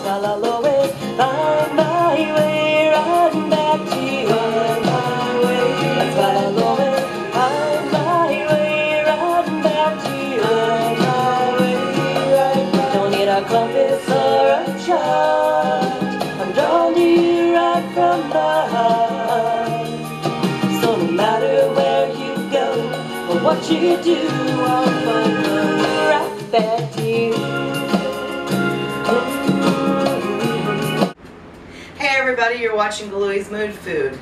while I'll always find my way right back to you. My way, that's while I'll always find my way right back to you. My way, right back. Don't need a compass or a chart. I'm drawn to you right from the heart. So no matter where you go or what you do, I'll find my way right back to you. Hey everybody, you're watching Galui's Mood Food.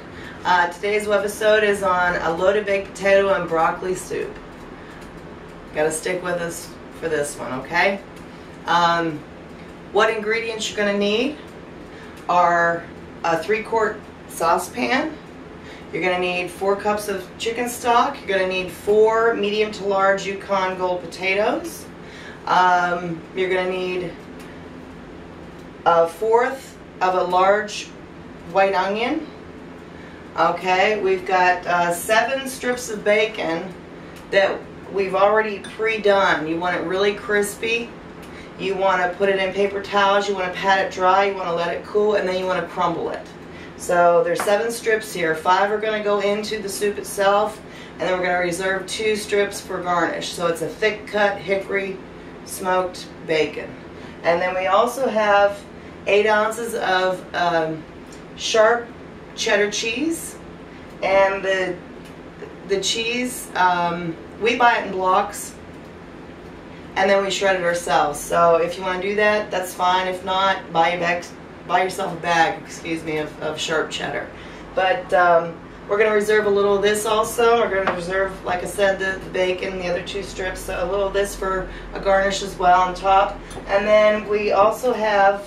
Today's webisode is on a loaded baked potato and broccoli soup. Gotta stick with us for this one, okay? What ingredients you're gonna need are a 3-quart saucepan. You're gonna need 4 cups of chicken stock. You're gonna need 4 medium to large Yukon Gold potatoes. You're gonna need a 1/4 of a large white onion. Okay, we've got 7 strips of bacon that we've already pre-done. You want it really crispy. You want to put it in paper towels. You want to pat it dry. You want to let it cool, and then you want to crumble it. So there's 7 strips here. 5 are going to go into the soup itself, and then we're going to reserve 2 strips for garnish. So it's a thick cut hickory smoked bacon. And then we also have 8 ounces of sharp cheddar cheese, and the cheese, we buy it in blocks and then we shred it ourselves. So if you want to do that, that's fine. If not, buy yourself a bag, excuse me, of sharp cheddar. But we're going to reserve a little of this also. We're going to reserve, like I said, the bacon, the other 2 strips, so a little of this for a garnish as well on top. And then we also have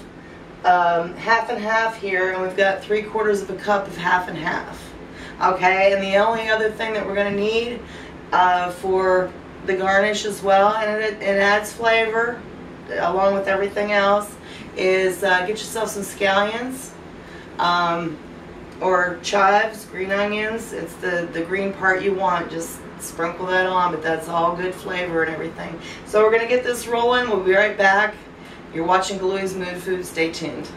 half and half here, and we've got 3/4 of a cup of half and half. Okay, and the only other thing that we're going to need for the garnish as well, and it adds flavor along with everything else, is get yourself some scallions or chives, green onions. It's the green part you want. Just sprinkle that on, but that's all good flavor and everything. So we're going to get this rolling. We'll be right back. You're watching Galui's Mood Food. Stay tuned.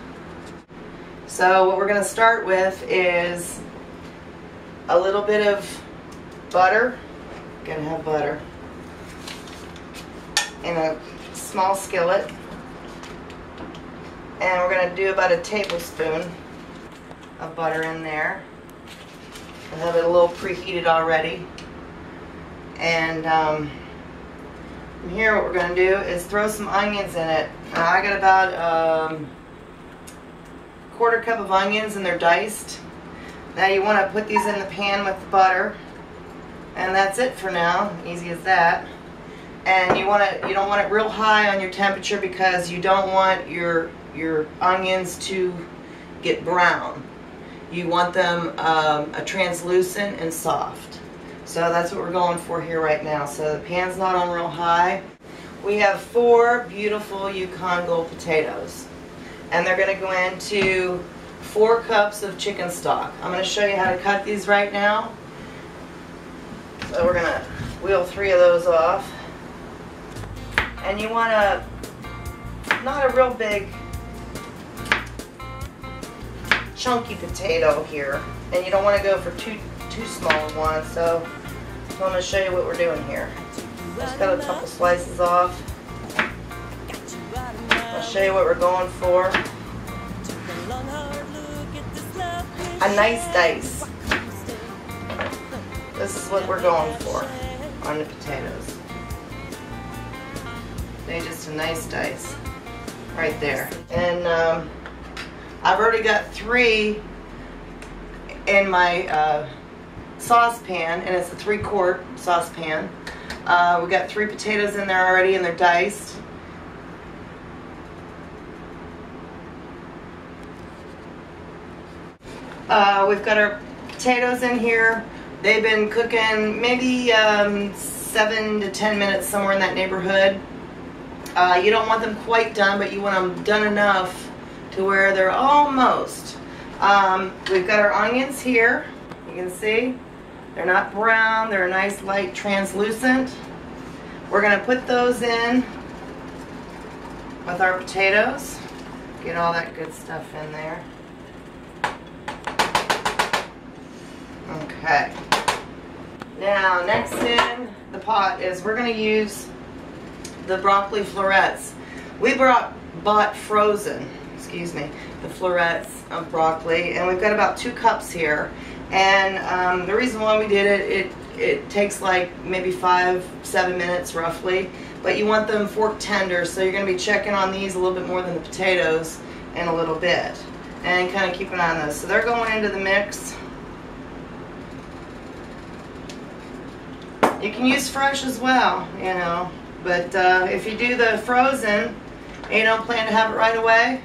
So what we're going to start with is a little bit of butter. Going to have butter in a small skillet, and we're going to do about a tablespoon of butter in there. I have it a little preheated already, and from here what we're going to do is throw some onions in it. I got about 1/4 cup of onions, and they're diced. Now you want to put these in the pan with the butter, and that's it for now. Easy as that. And you don't want it real high on your temperature, because you don't want your onions to get brown. You want them translucent and soft. So that's what we're going for here right now. So the pan's not on real high. We have 4 beautiful Yukon Gold potatoes, and they're going to go into 4 cups of chicken stock. I'm going to show you how to cut these right now. So we're going to wheel 3 of those off. And you want not a real big chunky potato here, and you don't want to go for too small ones. So I'm going to show you what we're doing here. Just got a couple slices off. I'll show you what we're going for. A nice dice. This is what we're going for on the potatoes. They're just a nice dice right there. And I've already got 3 in my saucepan, and it's a 3-quart saucepan. We got 3 potatoes in there already, and they're diced. We've got our potatoes in here. They've been cooking maybe 7 to 10 minutes, somewhere in that neighborhood. You don't want them quite done, but you want them done enough to where they're almost. We've got our onions here. You can see they're not brown, they're a nice light translucent. We're going to put those in with our potatoes. Get all that good stuff in there. Okay. Now, next in the pot is we're going to use the broccoli florets. We bought frozen, the florets of broccoli, and we've got about 2 cups here. And the reason why we did it takes like maybe 5-7 minutes roughly, but you want them fork tender, so you're going to be checking on these a little bit more than the potatoes in a little bit, and kind of keep an eye on those. So they're going into the mix. You can use fresh as well, you know, but if you do the frozen and you don't plan to have it right away,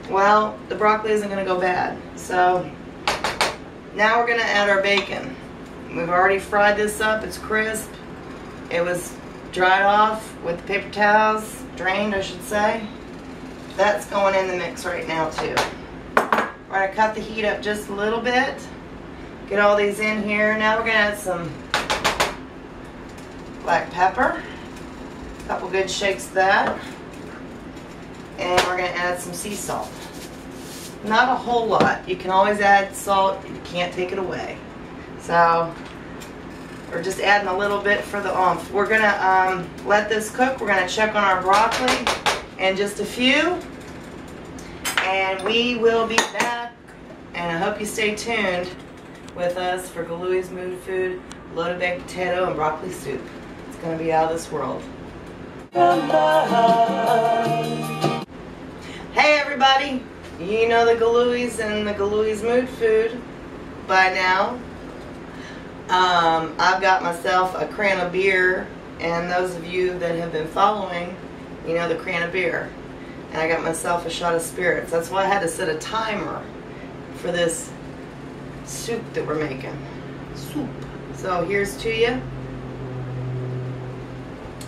well, the broccoli isn't going to go bad. So now we're going to add our bacon. We've already fried this up. It's crisp. It was dried off with the paper towels, drained I should say. That's going in the mix right now too. We're going to cut the heat up just a little bit. Get all these in here. Now we're going to add some black pepper. A couple good shakes of that. And we're going to add some sea salt. Not a whole lot. You can always add salt. You can't take it away. So we're just adding a little bit for the oomph. We're going to let this cook. We're going to check on our broccoli in just a few. And we will be back. And I hope you stay tuned with us for Galui's Mood Food, loaded baked potato and broccoli soup. It's going to be out of this world. Hey everybody! You know the Galui's and the Galui's Mood Food by now. I've got myself a can of beer, and those of you that have been following, you know the can of beer. And I got myself a shot of spirits. That's why I had to set a timer for this soup that we're making. Soup. So here's to you.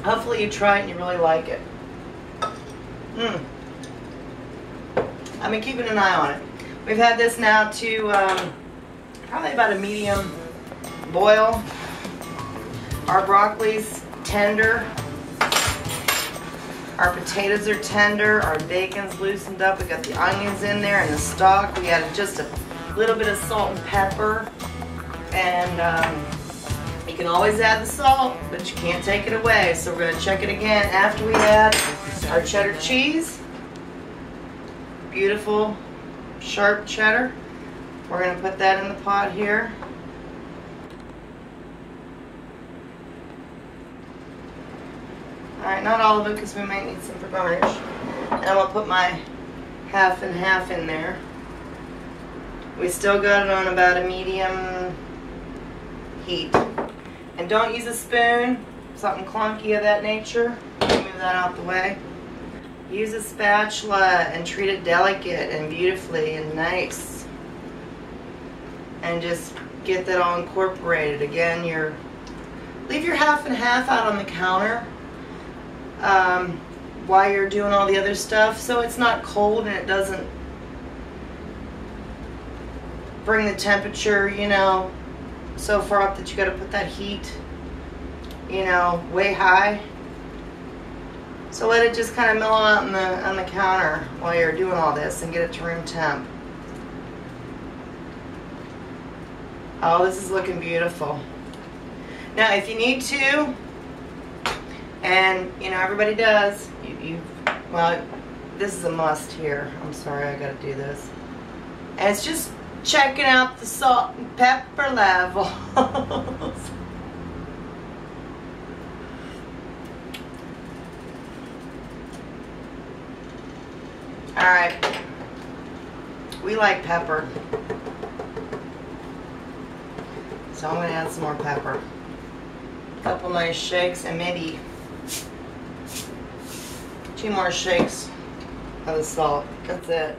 Hopefully you try it and you really like it. I've been keeping an eye on it. We've had this now to probably about a medium boil. Our broccoli's tender. Our potatoes are tender. Our bacon's loosened up. We got the onions in there and the stock. We added just a little bit of salt and pepper. And you can always add the salt, but you can't take it away. So we're going to check it again after we add our cheddar cheese. Beautiful, sharp cheddar. We're going to put that in the pot here. Alright, not all of it because we might need some for garnish. And I'm going to put my half and half in there. We still got it on about a medium heat. And don't use a spoon, something clunky of that nature. Move that out the way. Use a spatula and treat it delicate and beautifully and nice. And just get that all incorporated. Again, leave your half and half out on the counter while you're doing all the other stuff, so it's not cold and it doesn't bring the temperature, you know, so far up that you got to put that heat, you know, way high. So let it just kind of mellow out on the counter while you're doing all this and get it to room temp. Oh, this is looking beautiful. Now, if you need to, and you know everybody does, well, this is a must here. I'm sorry, I got to do this. And it's just checking out the salt and pepper levels. Alright, we like pepper, so I'm going to add some more pepper. A couple nice shakes and maybe 2 more shakes of the salt. That's it.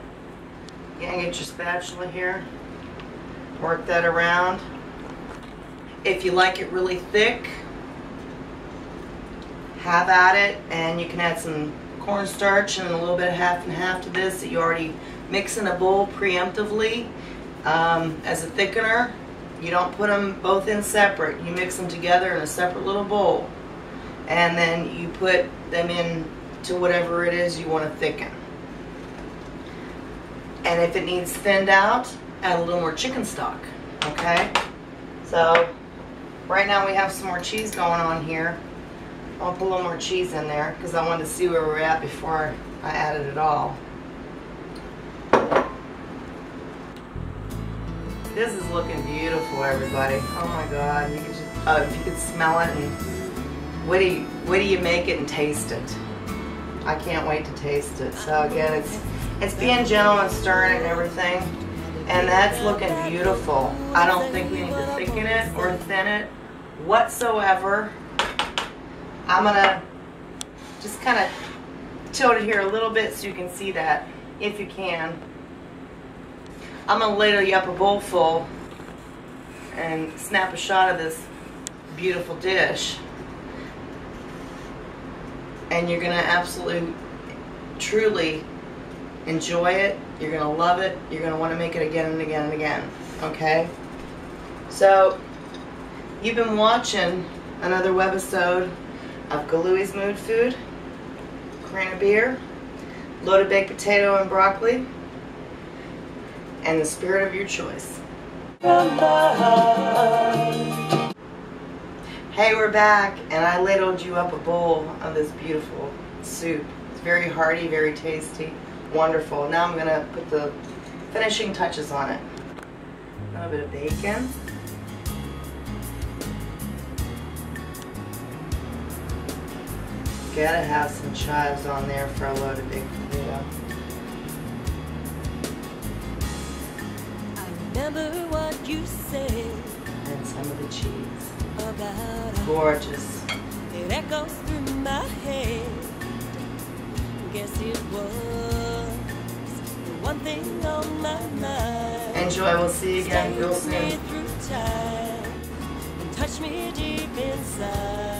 Again, get your spatula here, work that around. If you like it really thick, have at it, and you can add some cornstarch and a little bit of half and half to this that you already mix in a bowl preemptively as a thickener. You don't put them both in separate. You mix them together in a separate little bowl, and then you put them in to whatever it is you want to thicken. And if it needs thinned out, add a little more chicken stock, okay? So right now we have some more cheese going on here. I'll put a little more cheese in there because I wanted to see where we're at before I added it all. This is looking beautiful, everybody. Oh my God, you could just, if you could smell it, and wait till you make it and taste it. I can't wait to taste it. So again, it's being gentle and stirring and everything, and that's looking beautiful. I don't think we need to thicken it or thin it whatsoever. I'm gonna just kind of tilt it here a little bit so you can see that, if you can. I'm gonna ladle you up a bowl full and snap a shot of this beautiful dish, and you're gonna absolutely, truly enjoy it. You're gonna love it. You're gonna want to make it again and again and again. Okay? So you've been watching another webisode of Galui's Mood Food, Crane of Beer, loaded baked potato and broccoli, and the spirit of your choice. Hey, we're back, and I ladled you up a bowl of this beautiful soup. It's very hearty, very tasty, wonderful. Now I'm gonna put the finishing touches on it. A little bit of bacon. Gotta have some chives on there for a loaded baked potato. Remember what you said, And some of the cheese. about Gorgeous. it echoes through my head. Guess it was the one thing on my mind. Enjoy. We'll see you again real soon. Stay with me through time and touch me deep inside.